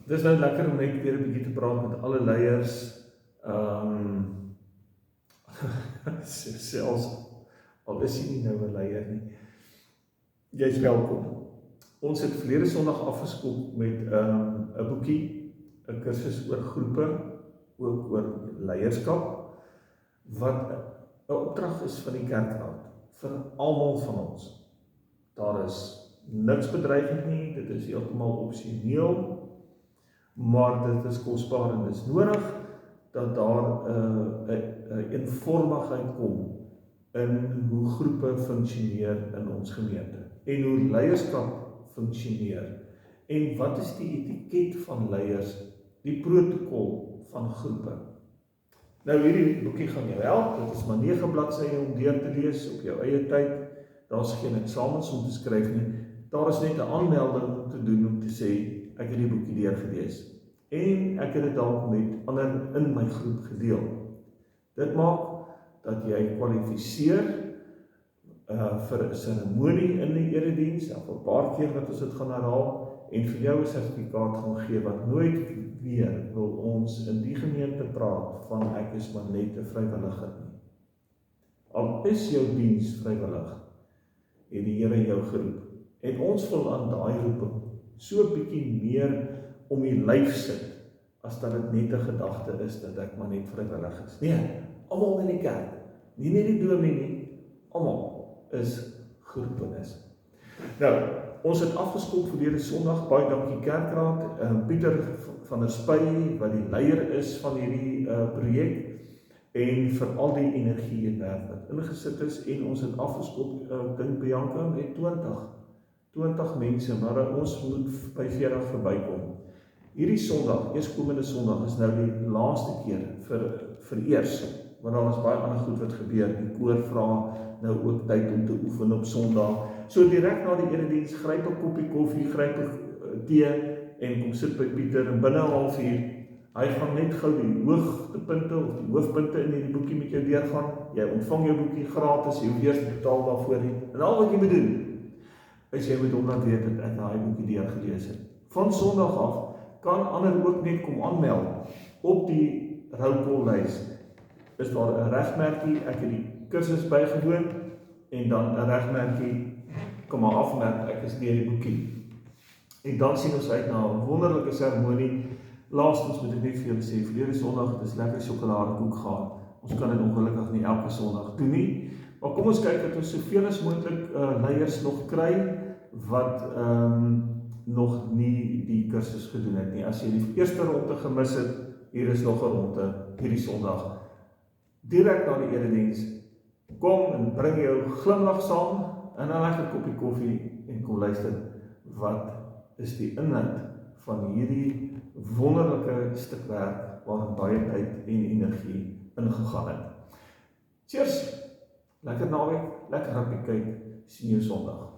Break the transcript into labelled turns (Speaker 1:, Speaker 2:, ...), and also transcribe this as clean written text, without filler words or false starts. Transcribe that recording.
Speaker 1: Dis nou lekker om net weer 'n bietjie te praat met alle leiers, selfs al is jy nie nou 'n leier nie. Jy is welkom. Ons het verlede Sondag afgeskop met 'n boekie, 'n kursus oor groepe, ook oor leierskap, wat 'n opdrag is van die kerkraad, vir almal van ons. Daar is niks bedreigend nie, dit is heeltemal opsioneel, maar dit is kosbaar en dit is nodig dat daar 'n eenvormigheid kom in hoe groepe funksioneer in ons gemeente en hoe leierskap funksioneer en wat is die etiket van leiers, die protokol van groepe. Nou hierdie boekie gaan jou help, dit is maar 9 bladsye om deur te lees op jou eie tyd, daar is geen eksamens om te skryf nie, daar is net 'n aanmelding om te doen om te sê, ek het die boekie deurgelees en ek het dit dalk met ander in my groep gedeel. Dit maak dat jy kwalifiseer vir 'n seremonie in die erediens, of 'n paar keer wat ons dit gaan herhaal, en vir jou 'n sertifikaat gaan gee, wat nooit weer wil ons in die gemeente praat van ek is maar net 'n vrywilliger nie. Al is jou diens vrywillig, het die Here jou geroep, en ons wil aan daai roeping so 'n bietjie meer om die lyf sit, as dat dit net 'n gedagte is, dat ek maar net vrywillig is. Nee, almal in die kerk, nie net die dominee nie, almal is geroepenis. Nou, ons het afgeskop verlede Sondag, baie dankie kerkraad, Pieter van der Spy, wat die leier is van hierdie projek, en vir al die energie en werk wat ingesit is, en ons het afgeskop, dink Bianca, met 20 mense, maar ons moet by 40 verbykom. Hierdie Sondag, eerskomende Sondag, is nou die laaste keer vir eers, want daar is baie ander goed wat gebeur, die koor vra nou ook tyd om te oefen op Sondag, so direk na die erediens, gryp 'n koppie koffie, gryp 'n tee, en kom sit by Pieter, en binne 'n halfuur, hy gaan net gou die hoogtepunte, of die hoofpunte in die boekie met jou deurgaan, jy ontvang jou boekie gratis, jy hoef eers te betaal daarvoor nie, en al wat jy moet doen, is jy moet hom laat weet dat ek daai boekie deurgelees het. Van Sondag af, kan ander ook net kom aanmeld, op die rollcall-lys, is daar 'n regmerkie, ek het die kursus bygewoon, en dan 'n regmerkie, kom maar afmerk, ek is deur die boekie. En dan sien ons uit na 'n wonderlike seremonie. Laastens moet ek net vir julle sê, verlede Sondag het ons lekker sjokoladekoek gehad. Ons kan dit ongelukkig nie elke Sondag doen nie, maar kom ons kyk dat ons soveel as moontlik leiers nog kry, wat nog nie die kursus gedoen het nie. As jy die eerste ronde gemis het, hier is nog 'n ronde hierdie Sondag. Direk na die erediens, kom en bring jou glimlag saam, en 'n lekker koppie koffie, en kom luister, wat is die inhoud van hierdie wonderlike stuk werk, waarin baie tyd en energie ingegaan het. Cheers! Lekker naweek, lekker rugby kyk, sien jou Sondag.